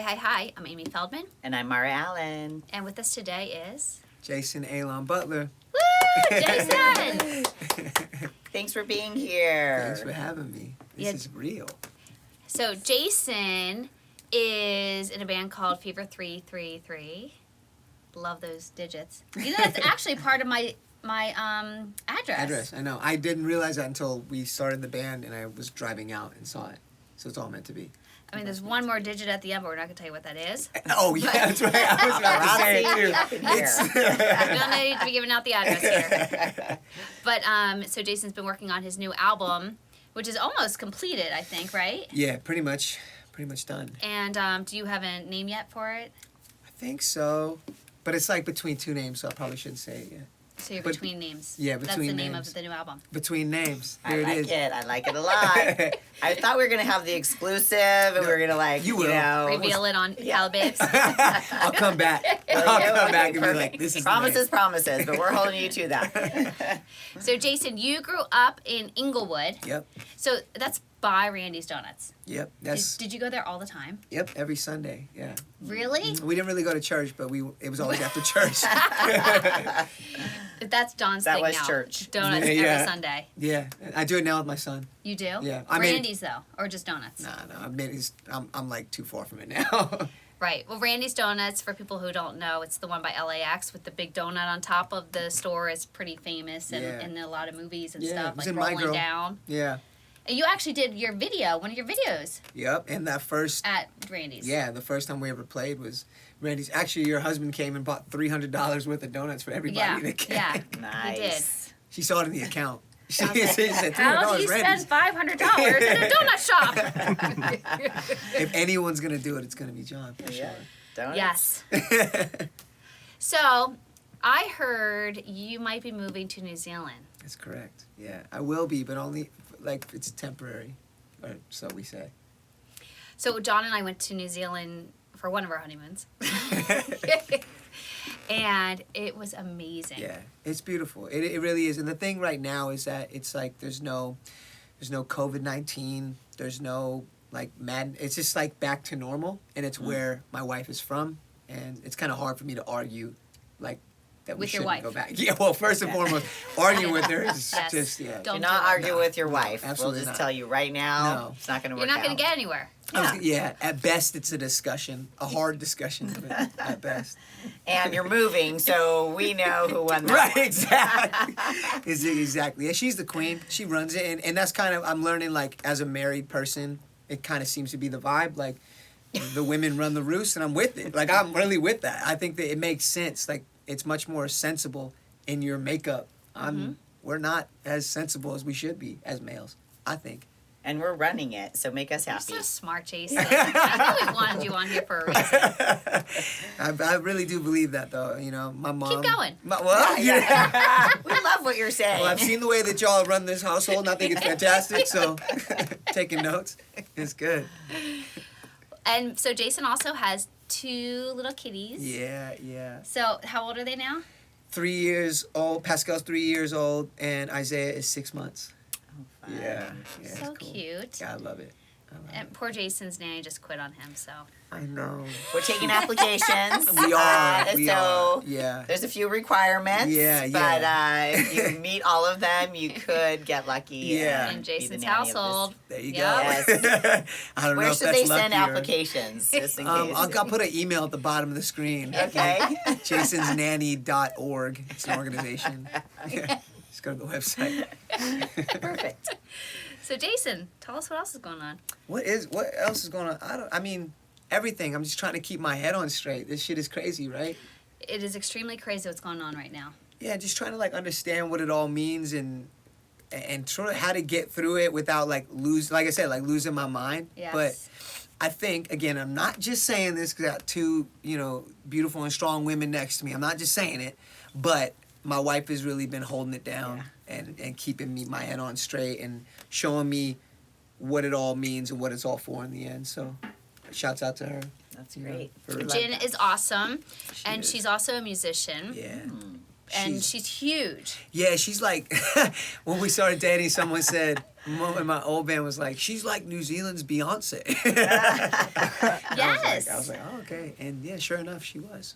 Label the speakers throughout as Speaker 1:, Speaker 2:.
Speaker 1: Hi. I'm Amy Feldman.
Speaker 2: And I'm Mara Allen.
Speaker 1: And with us today is...
Speaker 3: Jason Aalon Butler.
Speaker 1: Woo! Jason!
Speaker 2: Thanks for being here.
Speaker 3: Thanks for having me. This is real.
Speaker 1: So Jason is in a band called Fever 333. Love those digits. You know, that's actually part of my address.
Speaker 3: I know. I didn't realize that until we started the band and I was driving out and saw it. So it's all meant to be.
Speaker 1: I mean, there's one more digit at the end, but we're not going to tell you what that is.
Speaker 3: Oh, yeah, that's right. I was about to say it, too.
Speaker 1: We don't need to be giving out the address here. But, so Jason's been working on his new album, which is almost completed, I think, right?
Speaker 3: Yeah, pretty much done.
Speaker 1: And do you have a name yet for it?
Speaker 3: I think so. But it's like between two names, so I probably shouldn't say it yet.
Speaker 1: So you're between names.
Speaker 3: Yeah,
Speaker 1: That's
Speaker 3: between
Speaker 1: the name
Speaker 3: names.
Speaker 1: of the new album.
Speaker 3: Between names. There
Speaker 2: I like it a lot. I thought we were going to have the exclusive and we were going to
Speaker 3: you will.
Speaker 1: Reveal it on Calababes.
Speaker 3: I'll come back. I'll come back and be like, this is
Speaker 2: promises, but we're holding you to that.
Speaker 1: So Jason, you grew up in Inglewood.
Speaker 3: Yep.
Speaker 1: So that's by Randy's Donuts.
Speaker 3: Yep.
Speaker 1: Did you go there all the time?
Speaker 3: Yep, every Sunday, yeah.
Speaker 1: Really?
Speaker 3: We didn't really go to church, but it was always after church.
Speaker 1: That's Don's thing now.
Speaker 2: That was church.
Speaker 1: Donuts every Sunday.
Speaker 3: Yeah, I do it now with my son.
Speaker 1: You do?
Speaker 3: Yeah.
Speaker 1: Randy's though, or just donuts?
Speaker 3: No. I'm like too far from it now.
Speaker 1: Right. Well, Randy's Donuts, for people who don't know, it's the one by LAX with the big donut on top of the store. Is pretty famous in a lot of movies and stuff,
Speaker 3: it was
Speaker 1: like
Speaker 3: in My
Speaker 1: Rolling
Speaker 3: Girl.
Speaker 1: Down.
Speaker 3: Yeah.
Speaker 1: And you actually did one of your videos.
Speaker 3: Yep, and that first...
Speaker 1: At Randy's.
Speaker 3: Yeah, the first time we ever played was Randy's. Actually, your husband came and bought $300 worth of donuts for everybody that came.
Speaker 1: Yeah,
Speaker 2: nice.
Speaker 1: he did.
Speaker 3: She saw it in the account. She
Speaker 1: Like,
Speaker 3: said,
Speaker 1: how do you
Speaker 3: Randy's.
Speaker 1: spend $500 at a donut shop?
Speaker 3: If anyone's going to do it, it's going to be John, for sure.
Speaker 2: Donuts.
Speaker 1: Yes. So, I heard you might be moving to New Zealand.
Speaker 3: That's correct. Yeah, I will be, but only, it's temporary, or so we say.
Speaker 1: So, John and I went to New Zealand for one of our honeymoons. And it was amazing.
Speaker 3: Yeah, it's beautiful. It really is. And the thing right now is that it's like there's no COVID-19. There's no it's just like back to normal, and it's where my wife is from, and it's kind of hard for me to argue that we
Speaker 1: with your
Speaker 3: shouldn't
Speaker 1: wife.
Speaker 3: go back. Yeah, well, first and foremost, arguing with her is just
Speaker 1: Don't
Speaker 2: Do not
Speaker 1: do it.
Speaker 2: argue with your wife.
Speaker 3: absolutely
Speaker 2: We'll just
Speaker 3: not.
Speaker 2: tell you right now,
Speaker 3: No.
Speaker 2: it's not going to work
Speaker 1: You're not going
Speaker 2: out.
Speaker 1: to get anywhere.
Speaker 3: Yeah, at best it's a discussion, a hard discussion, but at best.
Speaker 2: And you're moving, so we know who won that.
Speaker 3: Right, exactly. Yeah, she's the queen. She runs it, and that's kind of, I'm learning, as a married person, it kind of seems to be the vibe, the women run the roost, and I'm with it. I'm really with that. I think that it makes sense. It's much more sensible in your makeup. We're not as sensible as we should be as males, I think.
Speaker 2: And we're running it, so make us
Speaker 1: You're
Speaker 2: happy.
Speaker 1: so smart, Jason. I knew we wanted you on here for a reason.
Speaker 3: I really do believe that, though. My mom...
Speaker 1: Keep going.
Speaker 2: We love what you're saying.
Speaker 3: Well, I've seen the way that y'all run this household, and I think it's fantastic, so taking notes is good.
Speaker 1: And so Jason also has 2 little kitties.
Speaker 3: Yeah.
Speaker 1: So how old are they now?
Speaker 3: 3 years old. Pascal's 3 years old, and Isaiah is 6 months.
Speaker 2: Fun.
Speaker 3: Yeah,
Speaker 1: So
Speaker 3: it's cool.
Speaker 1: cute.
Speaker 3: Yeah, I love it.
Speaker 1: And poor Jason's nanny just quit on him, so.
Speaker 3: I know.
Speaker 2: We're taking applications.
Speaker 3: We are.
Speaker 2: So
Speaker 3: Yeah.
Speaker 2: there's a few requirements.
Speaker 3: Yeah.
Speaker 2: But if you meet all of them, you could get lucky.
Speaker 3: Yeah.
Speaker 1: In
Speaker 2: and be the
Speaker 1: Jason's
Speaker 2: nanny of
Speaker 1: household.
Speaker 3: There you
Speaker 1: Yep.
Speaker 3: go.
Speaker 2: Yes.
Speaker 3: I don't know
Speaker 2: Where
Speaker 3: if
Speaker 2: should
Speaker 3: that's
Speaker 2: they send
Speaker 3: lucky or-
Speaker 2: applications? Just in case.
Speaker 3: I'll put an email at the bottom of the screen.
Speaker 2: Okay.
Speaker 3: jasonsnanny.org. It's an organization. Just go to the website.
Speaker 2: Perfect.
Speaker 1: So Jason, tell us what else is going on.
Speaker 3: What else is going on? I mean, everything. I'm just trying to keep my head on straight. This shit is crazy, right?
Speaker 1: It is extremely crazy what's going on right now.
Speaker 3: Yeah, just trying to understand what it all means and sort of how to get through it without losing my mind.
Speaker 1: Yes.
Speaker 3: But I think, again, I'm not just saying this because I got 2, beautiful and strong women next to me. I'm not just saying it, but my wife has really been holding it down and keeping my head on straight and showing me what it all means and what it's all for in the end. So, shouts out to her.
Speaker 2: That's great.
Speaker 1: Jen is awesome, she's also a musician.
Speaker 3: Yeah.
Speaker 1: And she's huge.
Speaker 3: Yeah, she's like, when we started dating, someone said, And my old band was like, she's like New Zealand's Beyonce.
Speaker 1: Yes.
Speaker 3: I was like, oh, okay. And yeah, sure enough, she was.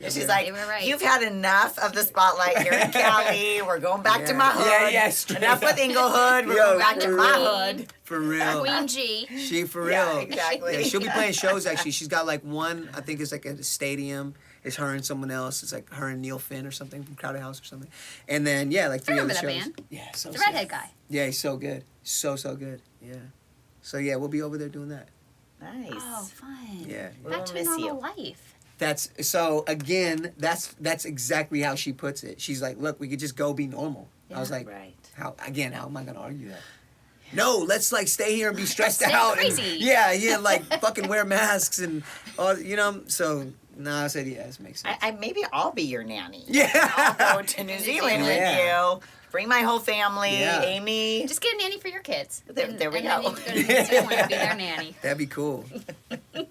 Speaker 2: She's like,
Speaker 1: They were right.
Speaker 2: you've had enough of the spotlight here in Cali. We're going back to my hood.
Speaker 3: Yeah.
Speaker 2: Enough with Inglehood. We're going back to my hood.
Speaker 3: For real.
Speaker 1: Queen G.
Speaker 3: She for real.
Speaker 2: Yeah, exactly.
Speaker 3: Yeah, she'll be playing shows actually. She's got like one, I think it's like at a stadium. It's her and someone else. It's like her and Neil Finn or something from Crowded House or something. And then yeah, like 3 other
Speaker 1: remember
Speaker 3: shows.
Speaker 1: that band.
Speaker 3: Yeah, so
Speaker 1: The
Speaker 3: sick.
Speaker 1: redhead guy.
Speaker 3: Yeah, he's so good. So good. Yeah. So yeah, we'll be over there doing that.
Speaker 2: Nice.
Speaker 1: Oh, fun.
Speaker 3: Yeah.
Speaker 1: Back to a
Speaker 2: We'll miss
Speaker 1: normal
Speaker 2: you.
Speaker 1: life.
Speaker 3: That's so again, that's exactly how she puts it. She's like, look, we could just go be normal. I was like,
Speaker 2: Right.
Speaker 3: how am I gonna argue that? No, let's like stay here and be stressed
Speaker 1: Stay
Speaker 3: out.
Speaker 1: crazy.
Speaker 3: And, yeah, like fucking wear masks all, so no, I said yes, makes sense.
Speaker 2: I maybe I'll be your nanny.
Speaker 3: Yeah.
Speaker 2: I'll go to New Zealand with
Speaker 3: Yeah.
Speaker 2: you. Bring my whole family.
Speaker 3: Yeah.
Speaker 2: Amy.
Speaker 1: Just get a nanny for your kids.
Speaker 2: There we
Speaker 1: and then
Speaker 2: go.
Speaker 1: you can go to New Zealand and be their nanny.
Speaker 3: That'd be cool.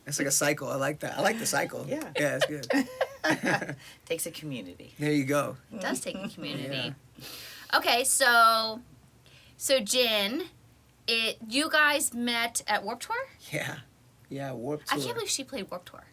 Speaker 3: It's like a cycle. I like that. I like the cycle.
Speaker 2: Yeah.
Speaker 3: Yeah, it's good.
Speaker 2: Takes a community.
Speaker 3: There you go.
Speaker 1: It does take a community. Okay, so Jin, you guys met at Warped Tour?
Speaker 3: Yeah, Warped
Speaker 1: I
Speaker 3: Tour.
Speaker 1: can't believe she played Warped Tour.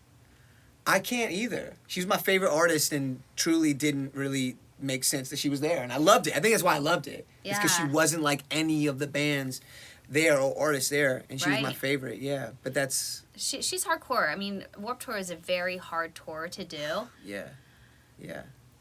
Speaker 3: I can't either. She's my favorite artist and truly didn't really make sense that she was there. And I loved it. I think that's why I loved it. It's because she
Speaker 1: Yeah.
Speaker 3: wasn't like any of the bands there or artists there. And she was my
Speaker 1: Right.
Speaker 3: favorite, yeah. But that's,
Speaker 1: She's hardcore. I mean, Warped Tour is a very hard tour to do.
Speaker 3: yeah.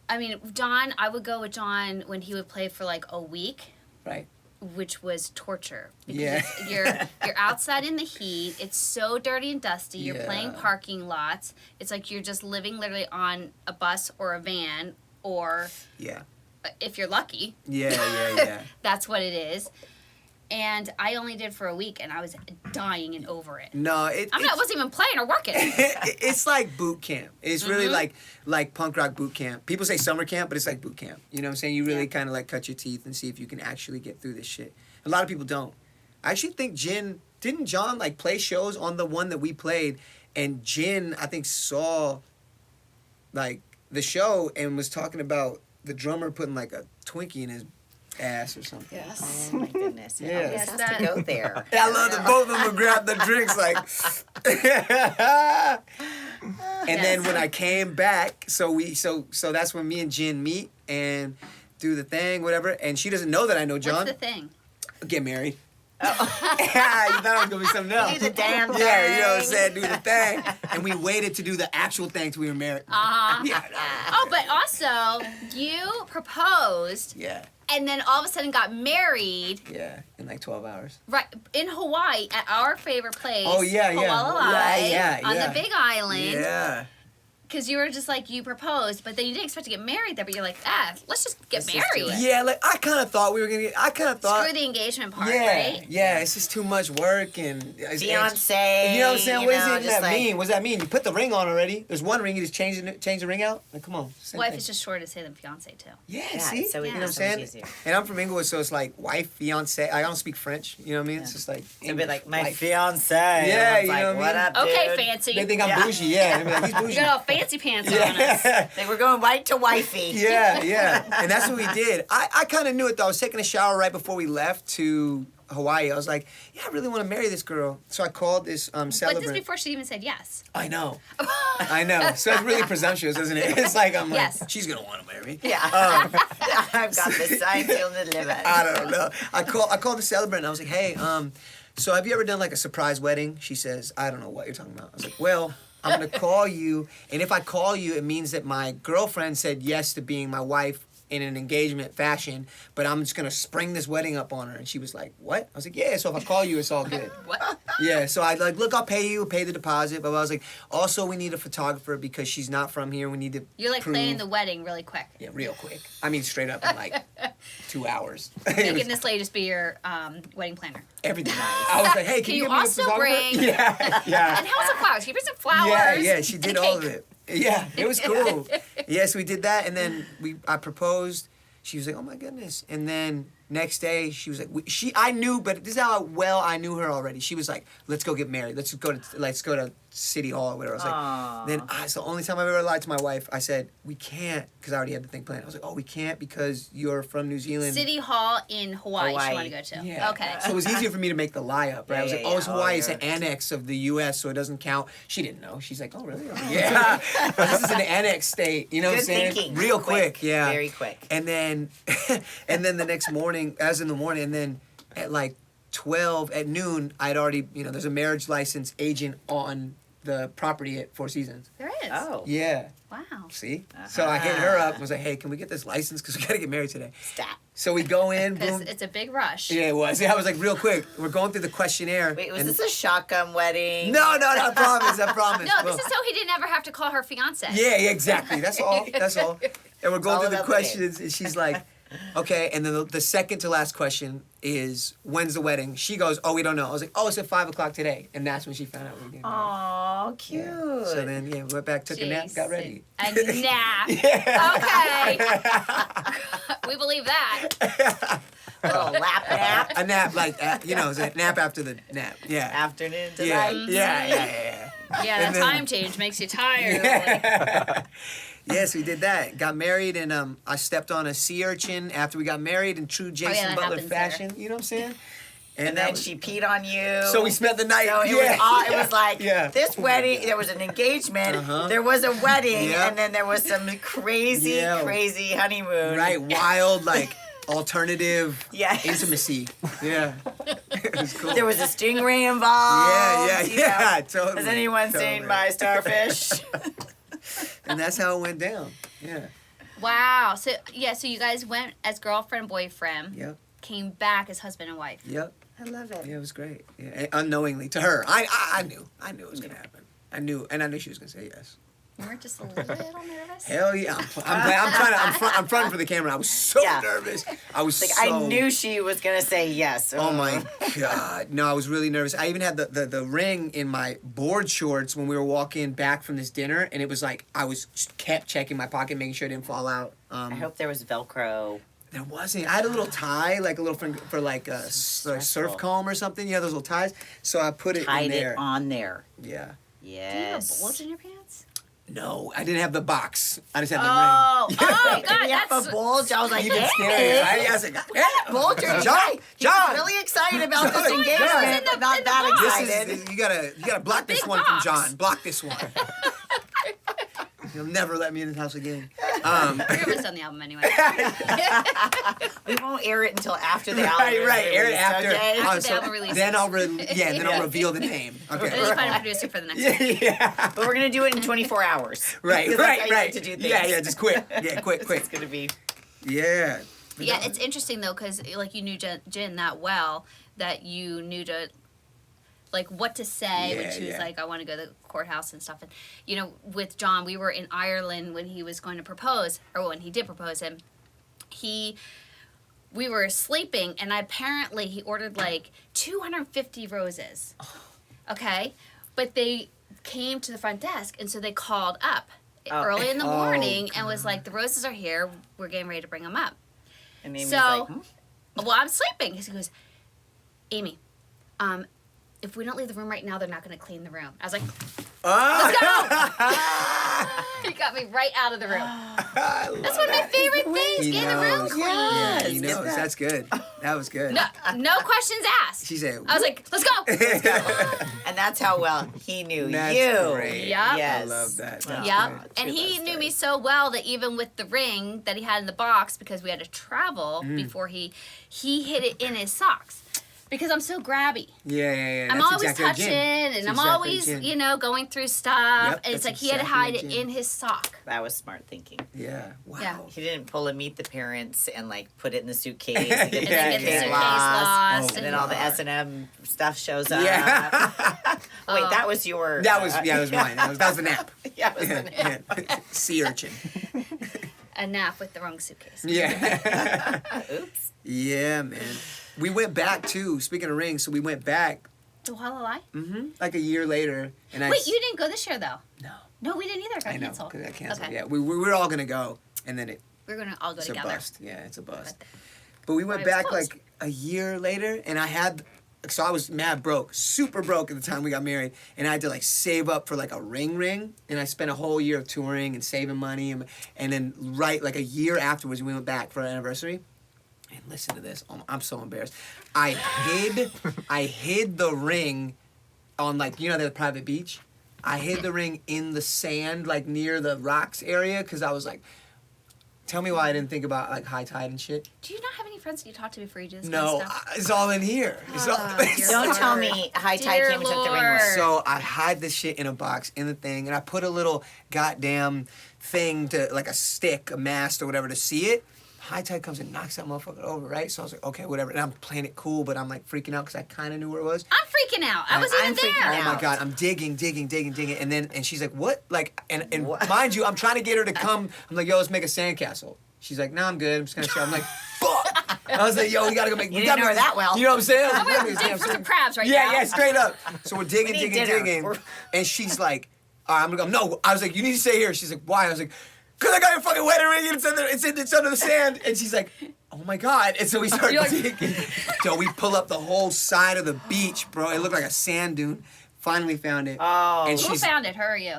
Speaker 1: I mean, John, I would go with John when he would play for like a week,
Speaker 3: Right.
Speaker 1: which was torture. Because
Speaker 3: Yeah.
Speaker 1: you're outside in the heat. It's so dirty and dusty. You're
Speaker 3: Yeah.
Speaker 1: playing parking lots. It's like you're just living literally on a bus or a van, or
Speaker 3: Yeah.
Speaker 1: if you're lucky,
Speaker 3: Yeah.
Speaker 1: that's what it is. And I only did for a week, and I was dying and over it.
Speaker 3: No,
Speaker 1: I wasn't even playing or working.
Speaker 3: it's like boot camp. It's really
Speaker 1: Mm-hmm.
Speaker 3: like punk rock boot camp. People say summer camp, but it's like boot camp. You know what I'm saying? You really
Speaker 1: Yeah.
Speaker 3: kind of like cut your teeth and see if you can actually get through this shit. A lot of people don't. I actually think didn't John like play shows on the one that we played, and Jin I think saw like the show and was talking about the drummer putting like a Twinkie in his ass or something.
Speaker 2: Yes. Oh my goodness.
Speaker 3: Yeah.
Speaker 2: It always
Speaker 1: Yes,
Speaker 2: has
Speaker 1: that-
Speaker 2: to go there.
Speaker 3: Yeah, I love that both of them would grab the drinks like. And then when I came back, so that's when me and Jen meet and do the thing, whatever. And she doesn't know that I know John.
Speaker 1: What's the thing?
Speaker 3: Get married. Yeah, you thought it was gonna be something else.
Speaker 2: Do the damn thing.
Speaker 3: Yeah, you know what I'm saying? Do the thing. And we waited to do the actual thing till we were married.
Speaker 1: Uh-huh.
Speaker 3: Yeah.
Speaker 1: Oh, but also, you proposed
Speaker 3: Yeah.
Speaker 1: and then all of a sudden got married
Speaker 3: Yeah. In like 12 hours.
Speaker 1: right in Hawaii at our favorite place.
Speaker 3: Oh, yeah.
Speaker 1: Hualalai,
Speaker 3: Yeah.
Speaker 1: on the Big Island.
Speaker 3: Yeah.
Speaker 1: Because you were just like, you proposed, but then you didn't expect to get married there, but you're like, let's just get
Speaker 2: Let's just do
Speaker 1: married.
Speaker 2: it.
Speaker 3: Yeah, like I kind of thought we were gonna get. I kind of thought.
Speaker 1: Screw the engagement part,
Speaker 3: Yeah,
Speaker 1: right?
Speaker 3: yeah, it's just too much work and
Speaker 2: Fiance.
Speaker 3: You know what I'm saying? What does
Speaker 2: just
Speaker 3: that mean? What does that mean? You put the ring on already. There's one ring. You just change the ring out. Like, come on. Same
Speaker 1: What if
Speaker 3: thing.
Speaker 1: it's just shorter to say than fiance too?
Speaker 3: Yeah,
Speaker 2: Yeah,
Speaker 3: see,
Speaker 2: so
Speaker 3: you know what I'm
Speaker 2: so
Speaker 3: saying?
Speaker 2: much easier.
Speaker 3: And I'm from Inglewood, so it's like wife, fiance. I don't speak French. You know what I mean? It's just like
Speaker 2: It'd be like my
Speaker 3: wife.
Speaker 2: fiance.
Speaker 3: Yeah,
Speaker 2: It's
Speaker 3: you
Speaker 2: like,
Speaker 3: know what I mean?
Speaker 2: what up,
Speaker 1: Okay,
Speaker 2: dude?
Speaker 1: fancy.
Speaker 3: They think I'm
Speaker 2: Yeah.
Speaker 3: bougie. Yeah, they'd be like, he's
Speaker 1: You
Speaker 3: bougie.
Speaker 1: got all fancy pants on us.
Speaker 3: Yeah.
Speaker 2: Like, we're going right to wifey.
Speaker 3: Yeah, and that's what we did. I kind of knew it though. I was taking a shower right before we left to Hawaii. I was like, yeah, I really want to marry this girl. So I called this
Speaker 1: But
Speaker 3: celebrant.
Speaker 1: this before she even said yes.
Speaker 3: I know. So it's really presumptuous, isn't it? It's like I'm like,
Speaker 1: Yes.
Speaker 3: she's gonna want to marry me.
Speaker 2: Yeah. I've got the sign sealed and delivered.
Speaker 3: I don't know. I called the celebrant and I was like, hey, so have you ever done like a surprise wedding? She says, I don't know what you're talking about. I was like, well, I'm gonna call you, and if I call you, it means that my girlfriend said yes to being my wife in an engagement fashion, but I'm just gonna spring this wedding up on her. And she was like, what? I was like, yeah, so if I call you, it's all good.
Speaker 1: What?
Speaker 3: Yeah, so I like, look, I'll pay the deposit, but I was like, also we need a photographer because she's not from here. We need to
Speaker 1: You're like
Speaker 3: prove-
Speaker 1: planning the wedding really quick.
Speaker 3: Yeah, real quick. I mean, straight up in like 2 hours. It
Speaker 1: Making
Speaker 3: was
Speaker 1: this lady just be your wedding planner.
Speaker 3: everything. I was like, hey, can
Speaker 1: you
Speaker 3: you get me a
Speaker 1: also
Speaker 3: photographer?
Speaker 1: bring-
Speaker 3: Yeah.
Speaker 1: And how's the flowers? Can you bring some flowers?
Speaker 3: Yeah, she
Speaker 1: and
Speaker 3: did
Speaker 1: a
Speaker 3: all of
Speaker 1: cake?
Speaker 3: it. Yeah, it was cool. Yes, we did that, and then I proposed. She was like, "Oh my goodness!" And then next day, she was like, I knew, but this is how well I knew her already. She was like, let's go get married. Let's go to City Hall or whatever. I was like, then it's the only time I've ever lied to my wife. I said, we can't, because I already had the thing planned. I was like, oh, we can't because you're from New Zealand.
Speaker 1: City Hall in Hawaii. She want to go to.
Speaker 3: Yeah.
Speaker 1: Okay.
Speaker 3: So it was easier for me to make the lie up, right? I was like, it's Hawaii. It's an annex of the U.S., so it doesn't count. She didn't know. She's like, oh, really? Yeah. This is an annex state. You know what I'm saying?
Speaker 2: Thinking.
Speaker 3: Real quick. Yeah.
Speaker 2: Very quick.
Speaker 3: And then, the next morning, as in the morning, and then at like 12 at noon, I'd already, there's a marriage license agent on the property at Four Seasons.
Speaker 1: There is.
Speaker 2: Oh.
Speaker 3: Yeah.
Speaker 1: Wow.
Speaker 3: See? So I hit her up and was like, hey, can we get this license? Because we got to get married today.
Speaker 2: Stop.
Speaker 3: So we go in,
Speaker 1: Because
Speaker 3: boom.
Speaker 1: it's a big rush.
Speaker 3: Yeah, it was. Yeah, I was like, real quick. We're going through the questionnaire.
Speaker 2: Wait, was this a shotgun wedding?
Speaker 3: No, I promise.
Speaker 1: No, this is so he didn't ever have to call her fiance.
Speaker 3: Yeah, exactly. That's all. And we're going
Speaker 2: All
Speaker 3: through the
Speaker 2: about the
Speaker 3: questions, and she's like, okay. And then the second to last question is, when's the wedding? She goes, oh, we don't know. I was like, oh, it's at 5 o'clock today. And that's when she found out we were getting married.
Speaker 2: Aw, cute.
Speaker 3: Yeah. So then, we went back, took a nap, got ready.
Speaker 1: A nap. Okay. We believe that.
Speaker 2: A little lap nap.
Speaker 3: A nap, it's a nap after the nap. Yeah.
Speaker 2: Afternoon to
Speaker 3: Yeah.
Speaker 2: night.
Speaker 3: Yeah.
Speaker 1: Yeah,
Speaker 3: And
Speaker 1: that
Speaker 3: then-
Speaker 1: time change makes you tired.
Speaker 3: Yeah. Yes, we did that. Got married, and I stepped on a sea urchin after we got married in true Jason
Speaker 1: that
Speaker 3: Butler
Speaker 1: happens
Speaker 3: fashion. You know what I'm saying?
Speaker 2: And then she peed on you.
Speaker 3: So we spent the night.
Speaker 2: So it was like this wedding. There was an engagement. There was a wedding, and then there was some crazy honeymoon.
Speaker 3: Right, wild alternative
Speaker 2: Yes.
Speaker 3: intimacy. Yeah, it was cool.
Speaker 2: There was a stingray involved.
Speaker 3: Yeah. Totally.
Speaker 2: Has anyone seen my starfish?
Speaker 3: And that's how it went down. Yeah.
Speaker 1: Wow. So you guys went as girlfriend, boyfriend.
Speaker 3: Yep.
Speaker 1: Came back as husband and wife.
Speaker 3: Yep.
Speaker 2: I love it.
Speaker 3: Yeah, it was great. Yeah, and unknowingly to her, I knew it was gonna happen. I knew she was gonna say yes.
Speaker 1: You were just a little nervous.
Speaker 3: Hell yeah! I'm fronting for the camera. I was so nervous. I was
Speaker 2: I knew she was gonna say yes.
Speaker 3: Oh my god! No, I was really nervous. I even had the ring in my board shorts when we were walking back from this dinner, and it was like I was just kept checking my pocket, making sure it didn't fall out.
Speaker 2: I hope there was Velcro.
Speaker 3: There wasn't. I had a little tie, like a little for like a surf comb or something. You know those little ties. So I put it
Speaker 2: Tied
Speaker 3: in there.
Speaker 2: it on there.
Speaker 3: Yeah.
Speaker 2: Yes.
Speaker 1: Do you have a bulge in your pants?
Speaker 3: No, I didn't have the box. I just had the ring.
Speaker 1: Oh God,
Speaker 2: Did you have a bulge? I was like,
Speaker 3: Even
Speaker 2: yeah.
Speaker 3: scarier, right? I was like, yeah.
Speaker 2: Bulge.
Speaker 3: John.
Speaker 2: He's really excited about this engagement, but not that excited.
Speaker 3: You gotta block this one from John. Block this one. He'll never let me in his house again.
Speaker 1: We're almost on the album anyway.
Speaker 2: We won't air it until after the album.
Speaker 3: Right. Air it after.
Speaker 2: Okay?
Speaker 1: After the album releases.
Speaker 3: Then I'll reveal the name. Okay.
Speaker 1: We'll just find a producer for the next one.
Speaker 3: Yeah.
Speaker 2: But we're gonna do it in 24 hours.
Speaker 3: Right.
Speaker 2: Because that's how you like to do things.
Speaker 3: Yeah. Just quick. Yeah, quick.
Speaker 2: It's gonna be.
Speaker 3: Yeah.
Speaker 1: Yeah, it's interesting though, because you knew Jen that well that you knew to what to say when she was like, I want to go to the courthouse and stuff. And with John, we were in Ireland when he was going to propose, or when he did propose him. We were sleeping, and apparently he ordered 250 roses. Okay, but they came to the front desk, and so they called up early in the morning and was like, the roses are here. We're getting ready to bring them up.
Speaker 2: And Amy's
Speaker 1: So,
Speaker 2: like,
Speaker 1: well, I'm sleeping. He goes, Amy, if we don't leave the room right now, they're not going to clean the room. I was like, let's go! He got me right out of the room. That's one of my favorite things,
Speaker 3: He
Speaker 1: getting the room
Speaker 3: knows.
Speaker 1: clean.
Speaker 3: Yeah, he
Speaker 2: Yes,
Speaker 3: knows.
Speaker 2: get
Speaker 3: That's good. That was good.
Speaker 1: No questions asked.
Speaker 3: She said,
Speaker 1: I was like, let's go!
Speaker 2: and that's how well he knew
Speaker 3: That's
Speaker 2: you.
Speaker 3: great.
Speaker 1: Yep.
Speaker 2: Yes.
Speaker 3: I love that. That's
Speaker 1: Yep.
Speaker 3: great.
Speaker 1: And he
Speaker 2: True
Speaker 1: knew
Speaker 2: love
Speaker 1: me
Speaker 2: story.
Speaker 1: so well that even with the ring that he had in the box, because we had to travel before he hid it in his socks. Because I'm so grabby.
Speaker 3: Yeah.
Speaker 1: I'm
Speaker 3: That's
Speaker 1: always
Speaker 3: exactly like
Speaker 1: touching,
Speaker 3: Jen.
Speaker 1: and
Speaker 3: That's
Speaker 1: I'm
Speaker 3: exactly
Speaker 1: always,
Speaker 3: Jen.
Speaker 1: going through stuff.
Speaker 3: Yep,
Speaker 1: and it's
Speaker 3: that's
Speaker 1: like he had to
Speaker 3: exactly
Speaker 1: hide
Speaker 3: like
Speaker 1: it
Speaker 3: Jen.
Speaker 1: in his sock.
Speaker 2: That was smart thinking.
Speaker 3: Yeah. Wow.
Speaker 1: Yeah.
Speaker 2: He didn't pull a meet the parents and put it in the suitcase.
Speaker 3: And
Speaker 2: And
Speaker 1: And
Speaker 3: Yeah,
Speaker 1: then get the suitcase lost.
Speaker 2: And then all the S&M stuff shows up.
Speaker 3: Yeah.
Speaker 2: Wait, that was your...
Speaker 3: That was mine. That was the nap.
Speaker 2: Yeah, it was the nap.
Speaker 3: Yeah. Sea urchin.
Speaker 1: A nap with the wrong suitcase.
Speaker 3: Yeah.
Speaker 2: Oops.
Speaker 3: Yeah, man. We went back too. Speaking of rings, so we went back.
Speaker 1: To Walalai?
Speaker 3: Like a year later, and
Speaker 1: Wait, you didn't go this year though?
Speaker 3: No.
Speaker 1: No, we didn't either. It got
Speaker 3: I know
Speaker 1: canceled.
Speaker 3: because I canceled.
Speaker 1: Okay.
Speaker 3: Yeah, we were all gonna go, and then
Speaker 1: We're gonna all go
Speaker 3: it's a
Speaker 1: together.
Speaker 3: bust. Yeah, it's a bust. But we went
Speaker 1: Why it was
Speaker 3: back
Speaker 1: closed.
Speaker 3: like a year later, and so I was mad broke, super broke at the time we got married, and I had to like save up for like a ring, and I spent a whole year of touring and saving money, and then right like a year afterwards we went back for our anniversary. And listen to this, I'm so embarrassed. I hid the ring on like the private beach. I hid the ring in the sand like near the rocks area because I was like, tell me why I didn't think about like high tide and shit.
Speaker 1: Do you not have any friends that you talk to before you do this
Speaker 3: No,
Speaker 1: kind of stuff?
Speaker 3: it's all in here.
Speaker 2: Don't tell me high tide
Speaker 1: Dear
Speaker 2: came and took the ring
Speaker 1: Lord.
Speaker 2: away.
Speaker 3: So I hide this shit in a box in the thing, and I put a little goddamn thing to like a stick, a mast or whatever to see it. High tide comes and knocks that motherfucker over, right? So I was like, okay, whatever. And I'm playing it cool, but I'm like freaking out because I kind of knew where it was.
Speaker 1: I'm freaking out. I was even
Speaker 2: freaking
Speaker 1: there.
Speaker 2: out.
Speaker 3: Oh my God, I'm digging, and she's like, what? Like, and
Speaker 2: What?
Speaker 3: mind you, I'm trying to get her to come. I'm like, yo, let's make a sandcastle. She's like, no, I'm good. I'm just gonna show. I'm like, fuck. I was like, yo, we gotta go make.
Speaker 2: You didn't know her that well.
Speaker 3: You know what I'm saying?
Speaker 1: I'm gonna dig for some crabs right now.
Speaker 3: Yeah, straight up. So we're digging,
Speaker 2: We need dinner.
Speaker 3: and she's like, all right, I'm gonna go. No, I was like, you need to stay here. She's like, why? I was like, cause I got your fucking wedding ring and it's under the sand. And she's like, oh my God. And so we start digging. So we pull up the whole side of the beach, bro. It looked like a sand dune. Finally found it.
Speaker 2: Oh.
Speaker 3: And
Speaker 1: Who found it? Her or you?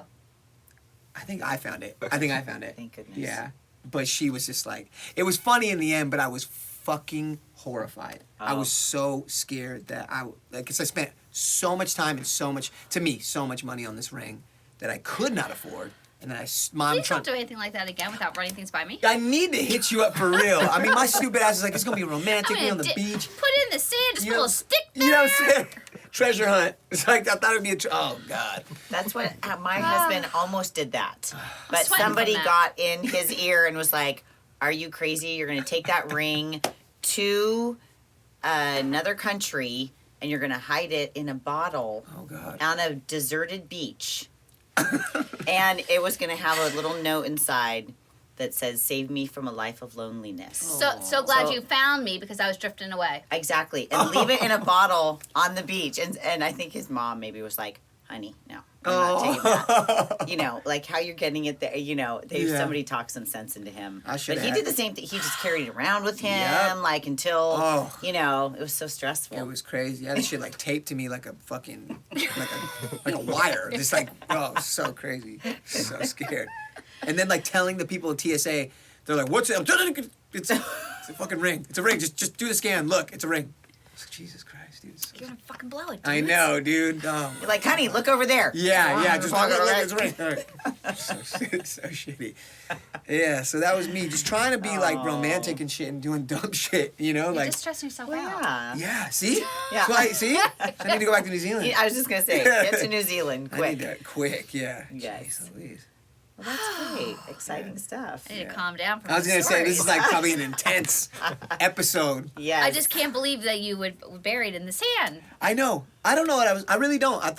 Speaker 3: I think I found it.
Speaker 2: Thank goodness.
Speaker 3: Yeah. But she was just like, it was funny in the end, but I was fucking horrified. I was so scared that because I spent so much time and so much money on this ring that I could not afford. And then
Speaker 1: Please don't do anything like that again without running things by me.
Speaker 3: I need to hit you up for real. I mean, my stupid ass is like, it's gonna be romantic,
Speaker 1: I'm
Speaker 3: on the
Speaker 1: gonna
Speaker 3: beach.
Speaker 1: Put it in the sand, just put a little stick there.
Speaker 3: You know what I'm saying? Treasure hunt. It's like, I thought it'd be oh God.
Speaker 2: That's what my husband almost did that. But
Speaker 1: sweating
Speaker 2: somebody
Speaker 1: from that.
Speaker 2: got in his ear and was like, are you crazy? You're going to take that ring to another country and you're going to hide it in a bottle on a deserted beach. And it was going to have a little note inside that says, save me from a life of loneliness.
Speaker 1: So glad you found me because I was drifting away.
Speaker 2: Exactly. And leave it in a bottle on the beach. And I think his mom maybe was like, honey, no, I'm not taking that. You know, like how you're getting it there, you know, somebody talked some sense into him.
Speaker 3: I should
Speaker 2: But he did the same thing. He just carried it around with him, like until, you know, it was so stressful.
Speaker 3: It was crazy. I had this shit like taped to me like a fucking, like a wire. Just like, so crazy. So scared. And then like telling the people at TSA, they're like, what's it? It's a fucking ring. It's a ring. Just do the scan. Look, it's a ring. I was like, Jesus Christ, dude.
Speaker 1: You're gonna fucking blow it, dude.
Speaker 3: I know, dude.
Speaker 2: You're like, honey, look over there.
Speaker 3: Yeah, just look,
Speaker 2: right.
Speaker 3: it's a ring. All right. So shitty. Yeah, so that was me just trying to be like romantic and shit and doing dumb shit, you know?
Speaker 1: You're
Speaker 3: Like,
Speaker 1: just stressing yourself out.
Speaker 2: Yeah.
Speaker 3: yeah, see?
Speaker 2: Yeah.
Speaker 3: So see? I need to go back to New Zealand.
Speaker 2: I was just going to say, get to New Zealand
Speaker 3: I
Speaker 2: quick.
Speaker 3: need that quick, yeah.
Speaker 2: Yes.
Speaker 3: Jeez Louise.
Speaker 2: Well, that's great. Exciting stuff.
Speaker 1: I need to calm down from
Speaker 3: I was
Speaker 1: this
Speaker 3: gonna say
Speaker 1: story.
Speaker 3: this is like probably an intense episode.
Speaker 2: Yes.
Speaker 1: I just can't believe that you would buried in the sand.
Speaker 3: I know. I don't know what I really don't. I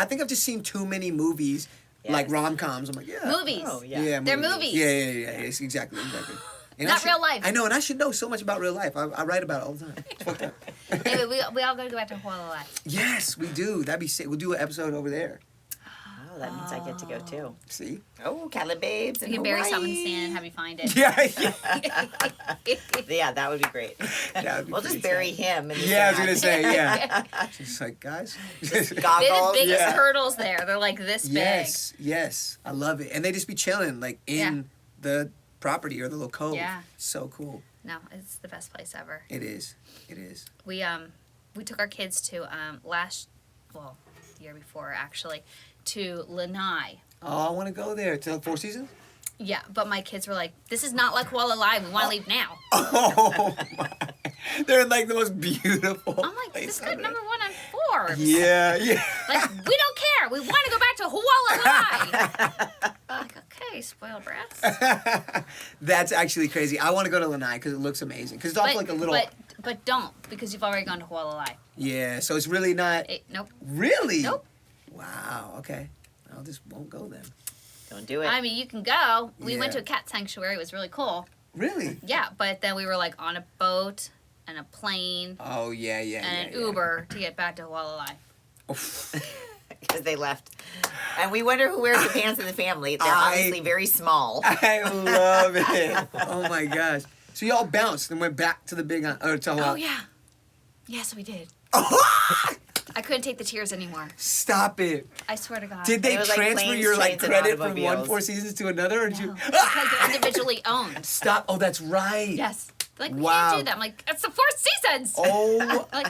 Speaker 3: think I've just seen too many movies, like
Speaker 2: Yes.
Speaker 3: rom-coms. I'm like, yeah.
Speaker 1: Movies.
Speaker 2: Oh, yeah.
Speaker 3: Yeah,
Speaker 1: They're movies.
Speaker 3: Yeah. Yes, exactly. And
Speaker 1: Not real life.
Speaker 3: I know, and I should know so much about real life. I write about it all the time. It's fucked up.
Speaker 1: Anyway, we all gotta go back to Huala.
Speaker 3: Yes, we do. That'd be sick. We'll do an episode over there.
Speaker 2: Oh, that means I get to go too.
Speaker 3: See?
Speaker 2: Oh, Calababes
Speaker 1: We
Speaker 2: in
Speaker 1: can bury
Speaker 2: Hawaii.
Speaker 1: something in the sand and have you find it.
Speaker 3: Yeah.
Speaker 2: Yeah, that would be great.
Speaker 3: That would be
Speaker 2: We'll just
Speaker 3: pretty
Speaker 2: bury
Speaker 3: sad.
Speaker 2: him in the
Speaker 3: Yeah, I was
Speaker 2: sand.
Speaker 3: gonna say, yeah. Just like, guys.
Speaker 1: They're the
Speaker 2: Goggles.
Speaker 1: biggest
Speaker 3: Yeah.
Speaker 1: hurdles there. They're like this
Speaker 3: Yes. I love it. And they just be chilling, like, in the property or the little cove.
Speaker 1: Yeah.
Speaker 3: So cool.
Speaker 1: big. No, it's the best place ever.
Speaker 3: It is.
Speaker 1: We took our kids to the year before actually, to Lanai.
Speaker 3: Oh, I want to go there. To Four Seasons?
Speaker 1: Yeah, but my kids were like, "This is not like Huala. We want to leave now."
Speaker 3: Oh, my. They're like the most beautiful.
Speaker 1: I'm like, "This
Speaker 3: place
Speaker 1: is good
Speaker 3: ever.
Speaker 1: number one on Forbes."
Speaker 3: Yeah.
Speaker 1: Like, we don't care. We want to go back to Huala. Like, okay, spoiled brats.
Speaker 3: That's actually crazy. I want to go to Lanai because it looks amazing. Because it's off like a little.
Speaker 1: But don't, because you've already gone to Huala.
Speaker 3: Yeah, so it's really not.
Speaker 1: Nope.
Speaker 3: Really?
Speaker 1: Nope.
Speaker 3: Wow. Okay. I just won't go then.
Speaker 2: Don't do it.
Speaker 1: I mean, you can go. We went to
Speaker 3: Yeah.
Speaker 1: a cat sanctuary. It was really cool.
Speaker 3: Really?
Speaker 1: Yeah, but then we were like on a boat and a plane
Speaker 3: Oh yeah.
Speaker 1: and an Uber to get back to Huala.
Speaker 2: Because they left. And we wonder who wears the pants in the family. They're obviously very small.
Speaker 3: I love it. Oh my gosh. So y'all bounced and went back to the Big Island, or to Hawaii.
Speaker 1: Oh yeah. Yes, we did. I couldn't take the tears anymore.
Speaker 3: Stop it.
Speaker 1: I swear to God.
Speaker 3: Did they transfer
Speaker 2: planes,
Speaker 3: your
Speaker 2: trains, and
Speaker 3: credit from
Speaker 2: automobiles.
Speaker 3: one Four Seasons to another? Or did you...
Speaker 1: No, because they're individually owned.
Speaker 3: Stop. Oh, that's right.
Speaker 1: Yes. Like, we
Speaker 3: Wow.
Speaker 1: can't do that. I'm like, it's the Four Seasons.
Speaker 3: Oh.
Speaker 1: Like,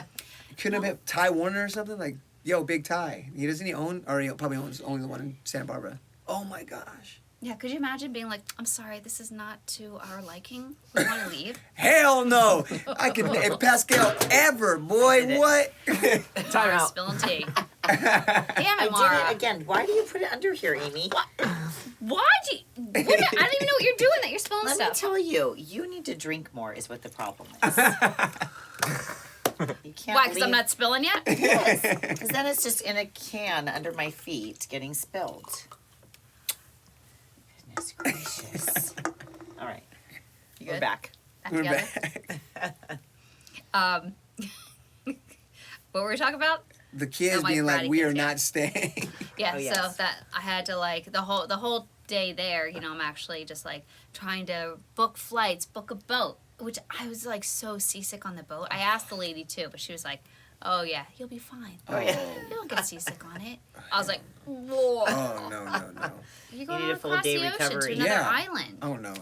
Speaker 3: Couldn't have been Ty Warner or something? Like, yo, Big Ty. Doesn't he own, or he probably owns only the one in Santa Barbara. Oh my gosh.
Speaker 1: yeah, could you imagine being like, I'm sorry, this is not to our liking. We want to leave.
Speaker 3: Hell no. I can, if Pascal ever, boy, what?
Speaker 4: Time
Speaker 1: Mara
Speaker 4: out.
Speaker 1: spilling tea. Damn
Speaker 2: I
Speaker 1: it, Mara.
Speaker 2: did it again. Why do you put it under here, Amy?
Speaker 1: Why do you... I don't even know what you're doing that you're spilling
Speaker 2: Let
Speaker 1: stuff.
Speaker 2: me tell you, you need to drink more is what the problem is. You can't
Speaker 1: Why, because I'm
Speaker 2: leave-
Speaker 1: not spilling yet?
Speaker 2: Yes, because then it's just in a can under my feet getting spilled. Goodness gracious. All right.
Speaker 1: You
Speaker 2: We're
Speaker 1: good?
Speaker 2: back.
Speaker 1: Back
Speaker 3: We're
Speaker 1: together?
Speaker 3: back.
Speaker 1: What were we talking about?
Speaker 3: The kids
Speaker 1: my
Speaker 3: being like,
Speaker 1: bratty
Speaker 3: we
Speaker 1: kids,
Speaker 3: are
Speaker 1: yeah.
Speaker 3: not staying.
Speaker 1: Yeah,
Speaker 2: Oh,
Speaker 1: so
Speaker 2: yes.
Speaker 1: that I had to like the whole day there, you know, I'm actually just like trying to book flights, book a boat, which I was like so seasick on the boat. I asked the lady too, but she was like, "Oh yeah, you'll be fine.
Speaker 2: Oh, yeah.
Speaker 1: You don't get seasick on it." I was like, "Whoa,
Speaker 3: Oh, no.
Speaker 1: you're going
Speaker 2: need a full day
Speaker 1: across the ocean to
Speaker 2: recovery.
Speaker 1: another
Speaker 3: Yeah.
Speaker 1: island."
Speaker 3: Oh, no.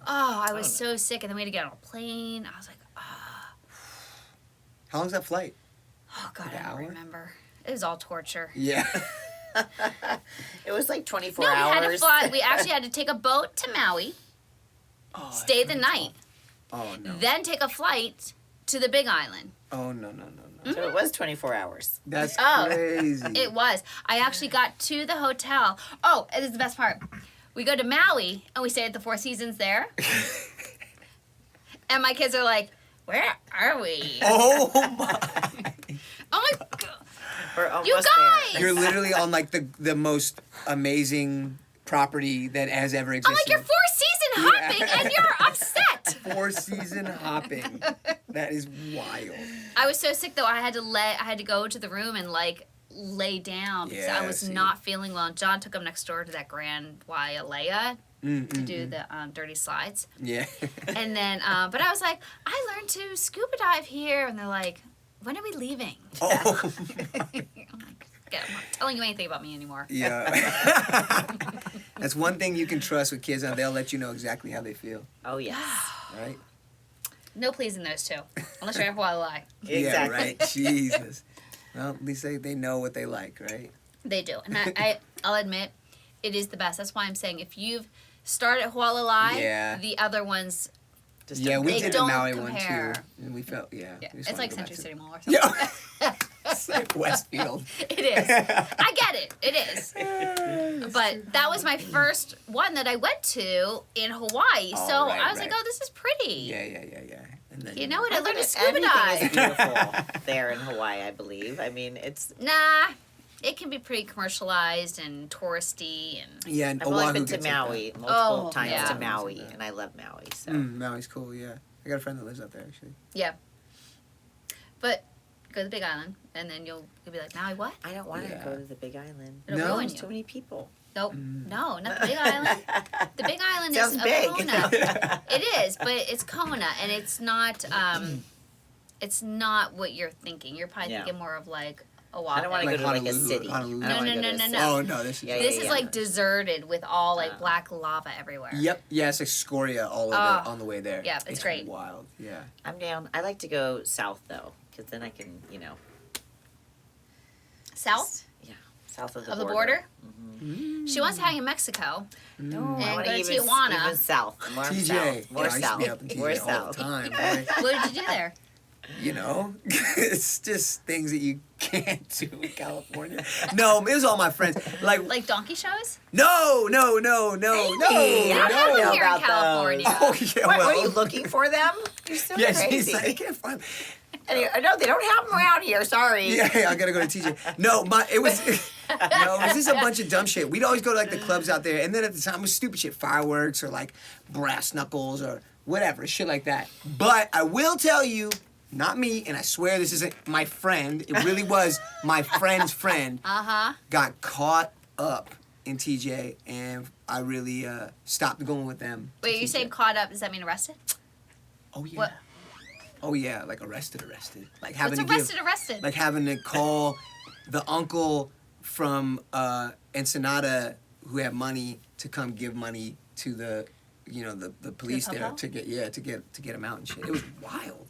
Speaker 1: Oh, I was so sick, and then we had to get on a plane. I was like,
Speaker 3: How long's that flight?
Speaker 1: "Oh God,
Speaker 3: Like an
Speaker 1: I don't
Speaker 3: hour?
Speaker 1: remember." It was all torture.
Speaker 3: Yeah.
Speaker 2: It was like 24
Speaker 1: No, we
Speaker 2: hours.
Speaker 1: had to fly. We actually had to take a boat to Maui,
Speaker 3: Oh,
Speaker 1: stay the night,
Speaker 3: Oh, no.
Speaker 1: then take a flight to the Big Island.
Speaker 3: Oh, no.
Speaker 2: So it was 24 hours.
Speaker 3: That's
Speaker 1: Oh.
Speaker 3: crazy.
Speaker 1: It was. I actually got to the hotel. Oh, it is the best part. We go to Maui and we stay at the Four Seasons there. And my kids are like, "Where are we?"
Speaker 3: Oh, my.
Speaker 1: Oh my God.
Speaker 2: We're almost
Speaker 1: You guys!
Speaker 2: there.
Speaker 3: You're literally on, like, the most amazing property that has ever
Speaker 1: I'm
Speaker 3: existed.
Speaker 1: like, "You're Four Season hopping and you're upset."
Speaker 3: Four Season hopping. That is wild.
Speaker 1: I was so sick though. I had to go to the room and like lay down because I
Speaker 3: Yeah,
Speaker 1: was
Speaker 3: see.
Speaker 1: not feeling well. And John took him next door to that Grand Wailea to do the dirty slides.
Speaker 3: Yeah.
Speaker 1: And then, but I was like, "I learned to scuba dive here," and they're like, "When are we leaving?"
Speaker 3: Oh,
Speaker 1: I'm like, "Okay, I'm not telling you anything about me anymore."
Speaker 3: yeah. That's one thing you can trust with kids, and they'll let you know exactly how they feel,
Speaker 2: Oh, yes.
Speaker 3: right?
Speaker 1: No pleasing those two, unless you're at Hawaii.
Speaker 3: Yeah,
Speaker 2: Exactly.
Speaker 3: right. Jesus. Well, at least they know what they like, right?
Speaker 1: They do, and I'll admit, it is the best. That's why I'm saying if you've started at Hualalai,
Speaker 3: Yeah.
Speaker 1: the other ones,
Speaker 2: Just
Speaker 3: Yeah, we
Speaker 1: They
Speaker 3: did the
Speaker 1: don't
Speaker 3: Maui
Speaker 1: compare.
Speaker 3: one too, and we felt we
Speaker 1: yeah,
Speaker 3: just
Speaker 1: it's
Speaker 3: wanna
Speaker 1: like
Speaker 3: go back
Speaker 1: Century
Speaker 3: to-
Speaker 1: City Mall or something.
Speaker 3: Yeah. It's like Westfield.
Speaker 1: It is. I get it. It is. But that was my first one that I went to in Hawaii.
Speaker 3: Oh,
Speaker 1: so
Speaker 3: right,
Speaker 1: I was
Speaker 3: right.
Speaker 1: like, "Oh, this is pretty."
Speaker 3: Yeah. And then,
Speaker 1: You know what? I learned to scuba
Speaker 2: Everything
Speaker 1: dive.
Speaker 2: is beautiful there in Hawaii, I believe. I mean, it's.
Speaker 1: Nah, it can be pretty commercialized and touristy and
Speaker 3: Yeah, and
Speaker 2: I've only
Speaker 3: Oahu
Speaker 2: been to
Speaker 3: gets like
Speaker 2: Maui
Speaker 3: that.
Speaker 2: multiple
Speaker 1: Oh,
Speaker 2: times
Speaker 1: yeah.
Speaker 2: to Maui, and I love Maui. So
Speaker 3: Maui's cool. Yeah, I got a friend that lives out there actually.
Speaker 1: yeah. But go to the Big Island, and then you'll be like, "Maui, what?"
Speaker 2: I don't want to
Speaker 3: Yeah.
Speaker 2: go to the Big Island.
Speaker 1: It'll
Speaker 3: No?
Speaker 1: ruin
Speaker 2: There's
Speaker 1: you.
Speaker 2: too many people.
Speaker 1: Nope. No, not the Big Island. The Big Island
Speaker 2: Sounds
Speaker 1: is
Speaker 2: big.
Speaker 1: a Kona. It is, but it's Kona, and it's not. It's not what you're thinking. You're probably
Speaker 2: Yeah.
Speaker 1: thinking more of like
Speaker 2: I
Speaker 1: Oahu.
Speaker 2: don't want to
Speaker 3: Like
Speaker 2: go to like a
Speaker 3: Honolulu-
Speaker 2: city.
Speaker 3: Honolulu.
Speaker 2: I don't wanna
Speaker 1: No,
Speaker 2: go
Speaker 1: no,
Speaker 2: to a
Speaker 1: no,
Speaker 2: city.
Speaker 1: no.
Speaker 3: Oh no, this is.
Speaker 2: Yeah,
Speaker 1: This is
Speaker 2: yeah.
Speaker 1: like deserted with all like
Speaker 2: Oh.
Speaker 1: black lava everywhere.
Speaker 3: Yep. Yeah, it's like scoria all over
Speaker 1: Oh.
Speaker 3: on the way there.
Speaker 1: Yeah, it's great.
Speaker 3: Wild. Yeah.
Speaker 2: I'm down. I like to go south though, because then I can,
Speaker 1: South
Speaker 2: Yeah, south of
Speaker 1: of
Speaker 2: the
Speaker 1: the border.
Speaker 2: Mhm.
Speaker 1: She wants to hang in Mexico.
Speaker 2: No,
Speaker 1: And
Speaker 2: I want
Speaker 1: go
Speaker 2: to
Speaker 1: to
Speaker 2: even,
Speaker 1: Tijuana.
Speaker 2: even south. More
Speaker 3: TJ.
Speaker 2: south. More
Speaker 3: I used to
Speaker 2: south.
Speaker 3: be up in
Speaker 2: More
Speaker 3: TJ all
Speaker 2: south.
Speaker 3: the time. Boy.
Speaker 1: What did you do there?
Speaker 3: You know, it's just things that you can't do in California. No, it was all my friends.
Speaker 1: Like donkey shows?
Speaker 3: No.
Speaker 2: Amy, I don't
Speaker 1: don't
Speaker 2: know
Speaker 1: have here in
Speaker 2: about
Speaker 1: California.
Speaker 2: those.
Speaker 3: Oh yeah,
Speaker 2: What,
Speaker 3: well,
Speaker 2: were you looking for them? You're so
Speaker 3: yeah,
Speaker 2: crazy.
Speaker 3: she's like, I can't find.
Speaker 2: No, they don't have them around here. Sorry.
Speaker 3: Yeah, I gotta go to TJ. No, it was just a bunch of dumb shit. We'd always go to like the clubs out there, and then at the time it was stupid shit, fireworks or like brass knuckles or whatever, shit like that. But I will tell you, not me, and I swear this isn't my friend. It really was my friend's friend. Got caught up in TJ, and I really stopped going with them. to
Speaker 1: Wait, you
Speaker 3: TJ.
Speaker 1: saying caught up? Does that mean arrested?
Speaker 3: Oh yeah.
Speaker 1: What?
Speaker 3: Oh yeah, like arrested. Like having
Speaker 1: What's
Speaker 3: to
Speaker 1: arrested?
Speaker 3: like having to call the uncle from Ensenada who had money to come give money to the the police there
Speaker 1: popo?
Speaker 3: to get him out and shit. It was wild.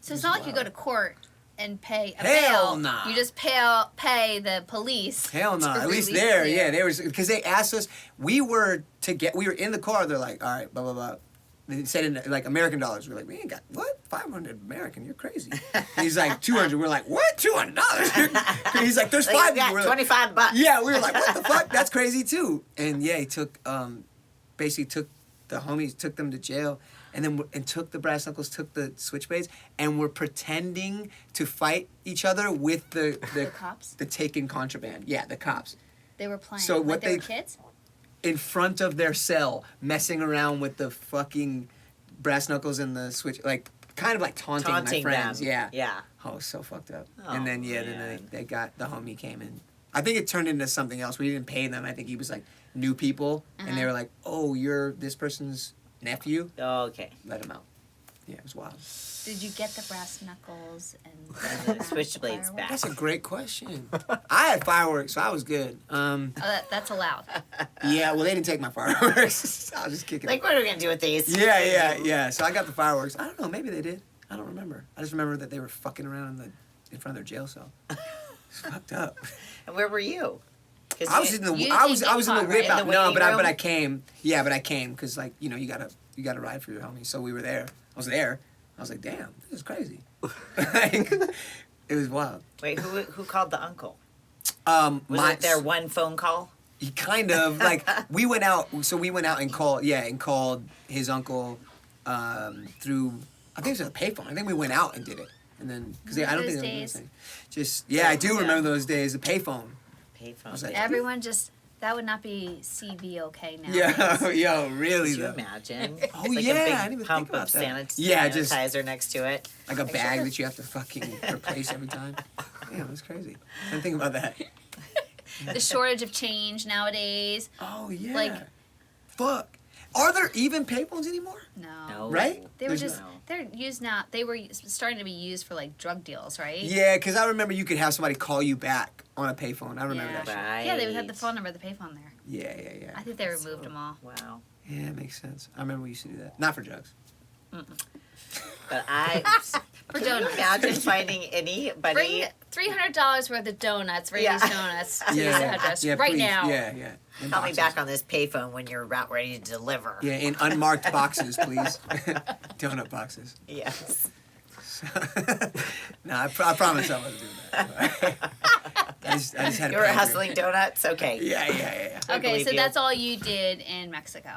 Speaker 1: So it's not like you go to court and pay a
Speaker 3: Hell
Speaker 1: bail.
Speaker 3: nah.
Speaker 1: You just pay the police.
Speaker 3: Hell no.
Speaker 1: to
Speaker 3: At least
Speaker 1: release
Speaker 3: there,
Speaker 1: you.
Speaker 3: yeah, they was because they asked us. We were in the car. They're like, all right, blah blah blah. They said in like American dollars. We're like, we ain't got what 500 American. You're crazy. And he's like 200. We're like, what $200? He's like, there's five.
Speaker 2: Like,
Speaker 3: We're like,
Speaker 2: 25 bucks.
Speaker 3: yeah, we were like, what the fuck? That's crazy too. And yeah, he took basically took the homies, took them to jail. And then took the brass knuckles, took the switchblades, and were pretending to fight each other with the
Speaker 1: cops?
Speaker 3: the taken contraband. Yeah, the cops.
Speaker 1: They were playing.
Speaker 3: So
Speaker 1: like
Speaker 3: what
Speaker 1: they were
Speaker 3: they-
Speaker 1: kids?
Speaker 3: In front of their cell, messing around with the fucking brass knuckles and the switch, like kind of like taunting my friends.
Speaker 2: them.
Speaker 3: Yeah.
Speaker 2: Yeah.
Speaker 3: Oh, it was so fucked up.
Speaker 2: Oh,
Speaker 3: and then then
Speaker 2: man.
Speaker 3: they got the homie came in. I think it turned into something else. We didn't pay them. I think he was like new people, and they were like, "Oh, you're this person's nephew."
Speaker 2: Oh, okay.
Speaker 3: Let him out. Yeah, it was wild.
Speaker 1: Did you get the brass knuckles and
Speaker 2: the switchblades back?
Speaker 3: That's a great question. I had fireworks, so I was good.
Speaker 1: Oh, that's allowed.
Speaker 3: Yeah, well, they didn't take my fireworks. I was just kicking.
Speaker 2: Like, what are we going to do with these?
Speaker 3: Yeah. So I got the fireworks. I don't know. Maybe they did. I don't remember. I just remember that they were fucking around in front of their jail cell. It's fucked up.
Speaker 2: And where were you?
Speaker 3: I was in the
Speaker 1: you
Speaker 3: I was
Speaker 1: didn't
Speaker 3: in the
Speaker 1: get
Speaker 3: whip
Speaker 1: caught,
Speaker 3: out.
Speaker 2: right?
Speaker 3: No,
Speaker 2: In the
Speaker 3: but
Speaker 2: waiting
Speaker 3: I
Speaker 2: room?
Speaker 3: came. Yeah, but I came because like you gotta ride for your homies. So we were there. I was there. I was like, damn, this is crazy. Like, it was wild.
Speaker 2: Wait, who called the uncle?
Speaker 3: Was
Speaker 2: Was it their one phone call?
Speaker 3: He kind of like we went out and called his uncle through I think it was a payphone. I think we went out and did it, and then because I don't
Speaker 1: Those
Speaker 3: think they were
Speaker 1: days.
Speaker 3: listening. Just I do remember those days. The payphone.
Speaker 2: Payphone.
Speaker 3: was like,
Speaker 1: Everyone just, that would not be CVOK now.
Speaker 3: Yo, really
Speaker 2: Could you
Speaker 3: though.
Speaker 2: imagine?
Speaker 3: Oh,
Speaker 2: Like
Speaker 3: yeah,
Speaker 2: a big
Speaker 3: I didn't even
Speaker 2: pump
Speaker 3: think about
Speaker 2: of
Speaker 3: that.
Speaker 2: sanitizer
Speaker 3: Yeah, just-
Speaker 2: next to it.
Speaker 3: Like a bag that you have to fucking replace every time. Damn, that's crazy. I didn't think about that.
Speaker 1: The shortage of change nowadays.
Speaker 3: Oh yeah.
Speaker 1: Like-
Speaker 3: fuck. Are there even payphones anymore?
Speaker 1: No.
Speaker 3: Right?
Speaker 1: They were
Speaker 3: There's
Speaker 1: just,
Speaker 2: no-
Speaker 1: they're used now, they were starting to be used for like drug deals, right?
Speaker 3: Yeah, because I remember you could have somebody call you back on a payphone. I remember
Speaker 1: Yeah.
Speaker 3: that shit.
Speaker 2: Right.
Speaker 1: Yeah, they would have the phone number, the payphone there.
Speaker 3: Yeah.
Speaker 1: I think they removed them all.
Speaker 2: Wow.
Speaker 3: Yeah, it makes sense. I remember we used to do that. Not for drugs.
Speaker 2: But I
Speaker 1: For
Speaker 2: can you
Speaker 1: donuts.
Speaker 2: imagine finding anybody.
Speaker 1: Bring $300 worth of donuts,
Speaker 2: Yeah.
Speaker 1: Rayleigh's Donuts, to this address right
Speaker 3: please.
Speaker 1: now.
Speaker 3: Yeah. In
Speaker 2: Call me
Speaker 3: boxes.
Speaker 2: back on this payphone when you're about ready to deliver.
Speaker 3: Yeah, in unmarked boxes, please. Donut boxes.
Speaker 2: Yes.
Speaker 3: No, I promise I wasn't doing that. I just had
Speaker 2: You
Speaker 3: a
Speaker 2: were
Speaker 3: pantry.
Speaker 2: hustling donuts? Okay.
Speaker 3: Yeah.
Speaker 2: I
Speaker 1: Okay,
Speaker 2: believe
Speaker 1: so
Speaker 2: you.
Speaker 1: that's all you did in Mexico.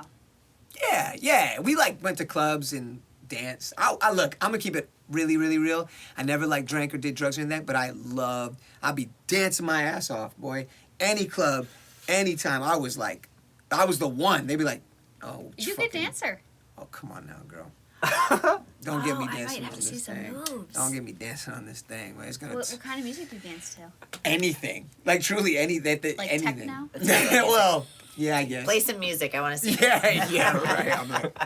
Speaker 3: Yeah. We like went to clubs and danced. I look, I'm gonna keep it really, really real. I never like drank or did drugs or anything, but I'd be dancing my ass off, boy. Any club, anytime. I was the one. They'd be like, oh,
Speaker 1: You're a
Speaker 3: fucking-
Speaker 1: good dancer.
Speaker 3: Oh, come on now, girl. Don't get me
Speaker 1: Oh, I
Speaker 3: dancing
Speaker 1: might
Speaker 3: on
Speaker 1: have to see
Speaker 3: this
Speaker 1: some
Speaker 3: thing.
Speaker 1: moves.
Speaker 3: Don't get me dancing on this thing. Man. It's gonna
Speaker 1: What kind of music do you dance to?
Speaker 3: anything. Like truly anything.
Speaker 1: Like
Speaker 3: anything.
Speaker 1: techno?
Speaker 3: Well, yeah, I guess.
Speaker 2: Play some music. I want to see.
Speaker 3: Yeah, right. I'm like,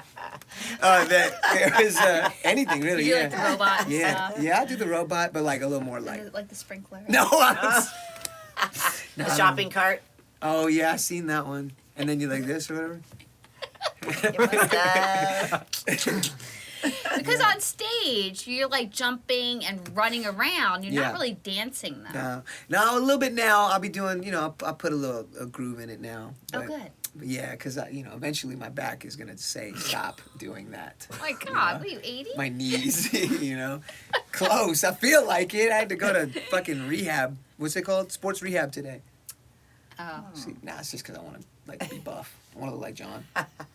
Speaker 3: it was anything really.
Speaker 1: You do
Speaker 3: Yeah,
Speaker 1: like the robot and stuff?
Speaker 3: yeah. I do the robot, but like a little more like.
Speaker 1: Like the sprinkler?
Speaker 3: No, I was,
Speaker 2: The shopping cart.
Speaker 3: Oh yeah, I seen that one. And then you like this or whatever.
Speaker 1: Because on stage, you're like jumping and running around. You're
Speaker 3: Yeah.
Speaker 1: not really dancing though.
Speaker 3: No, a little bit now. I'll be doing. I'll put a groove in it now.
Speaker 1: Oh,
Speaker 3: But-
Speaker 1: good.
Speaker 3: But yeah, because eventually my back is gonna say stop doing that.
Speaker 1: Oh my God, what are you, 80?
Speaker 3: My knees, close. I feel like it. I had to go to fucking rehab. What's it called? Sports rehab today.
Speaker 1: Oh.
Speaker 3: See, it's just because I want to like be buff. I want to look like John.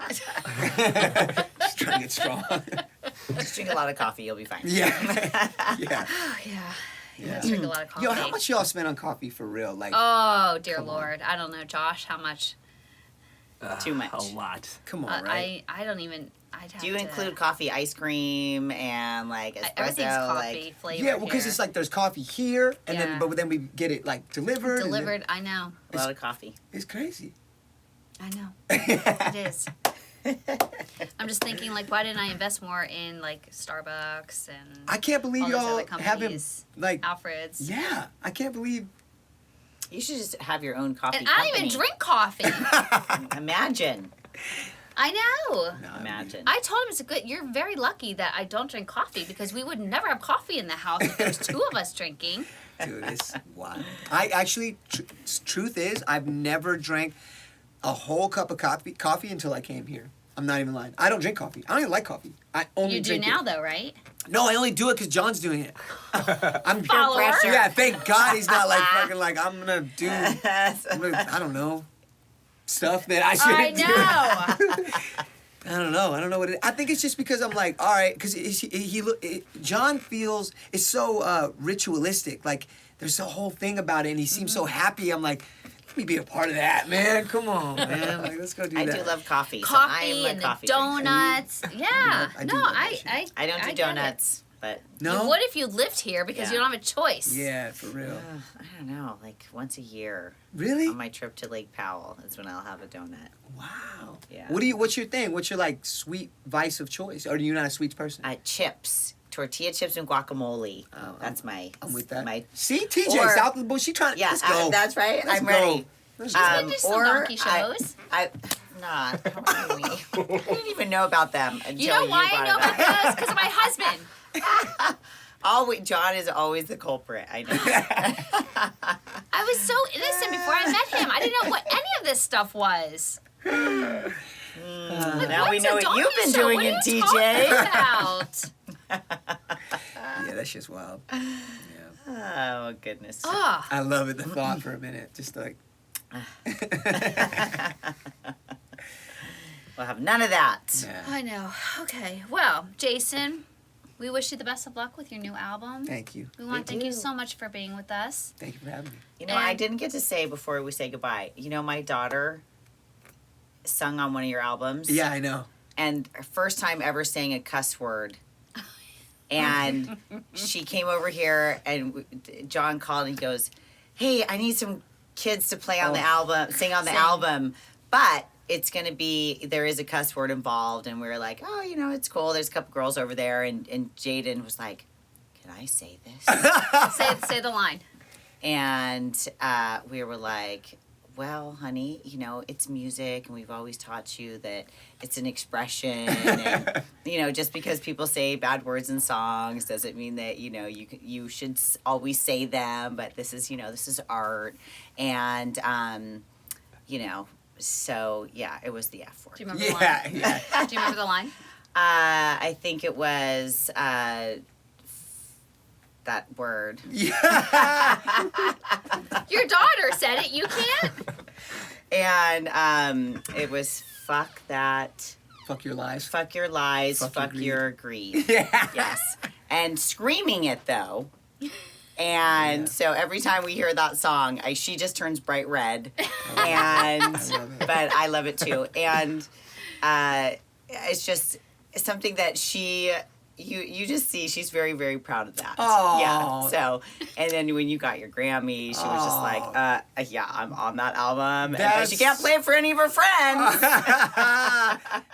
Speaker 3: Just trying to get strong.
Speaker 2: Just drink a lot of coffee. You'll be fine.
Speaker 3: Yeah.
Speaker 1: Oh, yeah. You must drink a lot of coffee.
Speaker 3: Yo, how much y'all spend on coffee for real? Like,
Speaker 1: Oh, dear
Speaker 3: Come on.
Speaker 1: Lord. I don't know, Josh, how much?
Speaker 2: Too much.
Speaker 4: A lot.
Speaker 3: come on, right?
Speaker 1: I don't even, I'd have
Speaker 2: Do you
Speaker 1: to.
Speaker 2: include coffee, ice cream, and like espresso?
Speaker 1: Everything's coffee
Speaker 2: Like,
Speaker 1: flavored
Speaker 3: Yeah, well, because
Speaker 1: here.
Speaker 3: it's like there's coffee here, and
Speaker 1: Yeah.
Speaker 3: then we get it like delivered. and then-
Speaker 1: Delivered, I know.
Speaker 2: a lot of coffee.
Speaker 3: It's crazy.
Speaker 1: I know. It is. I'm just thinking, like, why didn't I invest more in, like, Starbucks and
Speaker 3: I can't believe
Speaker 1: all those
Speaker 3: y'all
Speaker 1: other
Speaker 3: have him,
Speaker 1: companies,
Speaker 3: like,
Speaker 1: Alfred's.
Speaker 3: yeah, I can't believe.
Speaker 2: You should just have your own coffee
Speaker 1: And I don't even drink coffee.
Speaker 2: Imagine.
Speaker 1: I know.
Speaker 3: No,
Speaker 2: Imagine.
Speaker 1: I told him, it's a good. You're very lucky that I don't drink coffee because we would never have coffee in the house if there's two of us drinking.
Speaker 3: Dude, it's wild. I actually, truth is, I've never drank a whole cup of coffee until I came here. I'm not even lying. I don't drink coffee. I don't even like coffee. I only
Speaker 1: You do
Speaker 3: drink
Speaker 1: now,
Speaker 3: it.
Speaker 1: though, right?
Speaker 3: No, I only do it because John's doing it. I'm
Speaker 1: Follower?
Speaker 2: pressure.
Speaker 3: Yeah, thank God he's not like fucking like I'm gonna do. I don't know stuff that I shouldn't
Speaker 1: I know.
Speaker 3: do. I don't know what it. I think it's just because I'm like, all right, because John feels it's so ritualistic. Like there's a whole thing about it, and he seems so happy. I'm like, let me be a part of that, man. Come on, man. Like, let's go do that.
Speaker 2: I do love coffee.
Speaker 1: Coffee
Speaker 2: so I am
Speaker 1: and
Speaker 2: a coffee
Speaker 1: the
Speaker 2: drinker.
Speaker 1: donuts. Yeah.
Speaker 3: I do
Speaker 1: No,
Speaker 3: love that shit.
Speaker 2: I don't do
Speaker 1: get it.
Speaker 2: donuts, but
Speaker 3: No.
Speaker 1: You would if you lived here because
Speaker 2: Yeah.
Speaker 1: you don't have a choice.
Speaker 3: Yeah, for real.
Speaker 2: I don't know. Like once a year
Speaker 3: Really?
Speaker 2: on my trip to Lake Powell is when I'll have a donut.
Speaker 3: Wow.
Speaker 2: Yeah.
Speaker 3: What's your thing? What's your like sweet vice of choice? Or are you not a sweets person?
Speaker 2: Chips, tortilla chips and guacamole.
Speaker 3: Oh,
Speaker 2: That's my.
Speaker 3: I'm with that.
Speaker 2: My
Speaker 3: See, TJ,
Speaker 2: Or-
Speaker 3: South of the Bush, she trying.
Speaker 2: yeah.
Speaker 3: Let's go.
Speaker 2: That's right.
Speaker 3: Let's
Speaker 2: I'm
Speaker 3: go.
Speaker 2: ready.
Speaker 3: Let's
Speaker 1: She's
Speaker 3: go.
Speaker 1: gonna do some
Speaker 2: Or
Speaker 1: donkey shows.
Speaker 2: I didn't even know about them until
Speaker 1: You know why I
Speaker 2: brought
Speaker 1: know
Speaker 2: it up.
Speaker 1: about those? Because of my husband.
Speaker 2: John is always the culprit. I know.
Speaker 1: I was so innocent before I met him. I didn't know what any of this stuff was. Like,
Speaker 2: Now we
Speaker 1: what's
Speaker 2: know
Speaker 1: a
Speaker 2: what
Speaker 1: donkey
Speaker 2: you've been
Speaker 1: show?
Speaker 2: doing
Speaker 1: What
Speaker 2: in
Speaker 1: are you
Speaker 2: TJ.
Speaker 1: talking about?
Speaker 3: Yeah, that shit's wild. Yeah.
Speaker 2: Oh goodness.
Speaker 1: Oh,
Speaker 3: I love it, the thought for a minute. Just like.
Speaker 2: We'll have none of that.
Speaker 3: Yeah.
Speaker 1: I know. Okay. Well, Jason, we wish you the best of luck with your new album.
Speaker 3: Thank you.
Speaker 1: We want to
Speaker 2: We
Speaker 1: thank you
Speaker 2: do.
Speaker 1: so much for being with us.
Speaker 3: Thank you for having me.
Speaker 2: You know, I
Speaker 1: And-
Speaker 2: didn't get to say before we say goodbye. You know, my daughter sung on one of your albums.
Speaker 3: Yeah, I know.
Speaker 2: And her first time ever saying a cuss word. And she came over here, and John called and he goes, "Hey, I need some kids to play on the album, sing on the album, but it's going to be, there is a cuss word involved." And we were like, "Oh, you know, it's cool. There's a couple girls over there." And Jaden was like, "Can I say this?"
Speaker 1: Say the line.
Speaker 2: And we were like, "Well, honey, you know, it's music, and we've always taught you that it's an expression. And, you know, just because people say bad words in songs doesn't mean that, you know, you should always say them. But this is, you know, this is art." And, you know, so, yeah, it was the F word.
Speaker 1: Do you remember the line?
Speaker 3: Yeah.
Speaker 1: Do you remember the line?
Speaker 2: I think it was that word.
Speaker 3: Yeah.
Speaker 1: Your daughter said it. You can't.
Speaker 2: And it was fuck that.
Speaker 3: Fuck your lies.
Speaker 2: Fuck your lies,
Speaker 3: Fuck
Speaker 2: fuck,
Speaker 3: your
Speaker 2: your greed.
Speaker 3: Yeah.
Speaker 2: Yes. And screaming it though. And so every time we hear that song, she just turns bright red. And
Speaker 3: love it.
Speaker 2: but I love it too. And it's just something that you just see she's very, very proud of that.
Speaker 3: Aw.
Speaker 2: Yeah. So, and then when you got your Grammy, she was just like, yeah, I'm on that album. And she can't play it for any of her friends.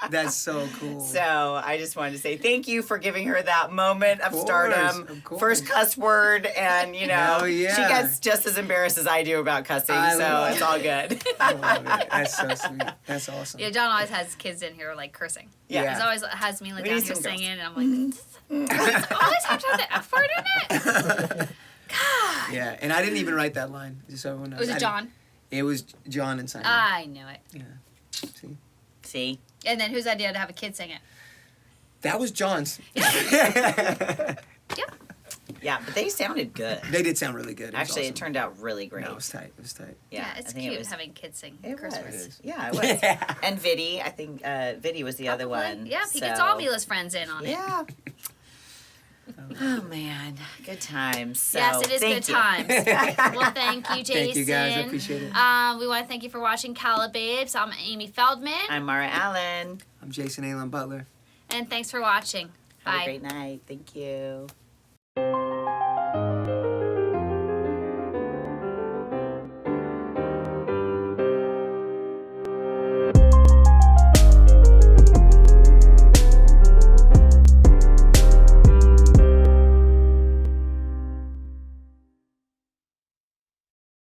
Speaker 3: That's so cool.
Speaker 2: So I just wanted to say thank you for giving her that moment of
Speaker 3: course,
Speaker 2: stardom.
Speaker 3: of course.
Speaker 2: First cuss word, and you know,
Speaker 3: Hell yeah.
Speaker 2: she gets just as embarrassed as I do about cussing,
Speaker 3: I
Speaker 2: so
Speaker 3: love
Speaker 2: it's all good.
Speaker 3: I love it. That's so sweet. That's awesome.
Speaker 1: Yeah, John always has kids in here like cursing.
Speaker 2: Yeah.
Speaker 1: He always has me like
Speaker 2: We
Speaker 1: down
Speaker 2: need
Speaker 1: here
Speaker 2: some girls.
Speaker 1: singing, and I'm like, does it always have to have the F word in it? God.
Speaker 3: Yeah, and I didn't even write that line. Just so everyone knows.
Speaker 1: Was
Speaker 3: I
Speaker 1: it
Speaker 3: didn't-
Speaker 1: John?
Speaker 3: It was John and Simon.
Speaker 1: I knew it.
Speaker 3: Yeah. See,
Speaker 2: See,
Speaker 1: And then whose idea to have a kid sing it?
Speaker 3: that was John's.
Speaker 1: Yep.
Speaker 2: yeah, but they sounded good.
Speaker 3: They did sound really good. It was
Speaker 2: Actually,
Speaker 3: awesome.
Speaker 2: it turned out really great.
Speaker 3: No, it was tight. It was tight.
Speaker 1: Yeah,
Speaker 2: I
Speaker 1: it's
Speaker 2: think
Speaker 1: cute
Speaker 2: it was.
Speaker 1: having kids sing
Speaker 2: It
Speaker 1: curse
Speaker 2: was.
Speaker 1: words.
Speaker 2: Yeah, it was.
Speaker 3: Yeah.
Speaker 2: And Viddy, I think Viddy was the other
Speaker 1: Probably.
Speaker 2: one.
Speaker 1: Yeah, he
Speaker 2: so.
Speaker 1: gets all Mila's friends in on it.
Speaker 2: Yeah. Oh man, good times. So,
Speaker 1: Yes, it is
Speaker 2: thank
Speaker 1: good
Speaker 2: you.
Speaker 1: times. Well, thank you, Jason.
Speaker 3: Thank you guys. I appreciate it.
Speaker 1: We want to thank you for watching Calababes. I'm Amy Feldman.
Speaker 2: I'm Mara Allen.
Speaker 3: I'm Jason Aalon Butler.
Speaker 1: And thanks for watching.
Speaker 2: Have
Speaker 1: Bye.
Speaker 2: a great night. Thank you.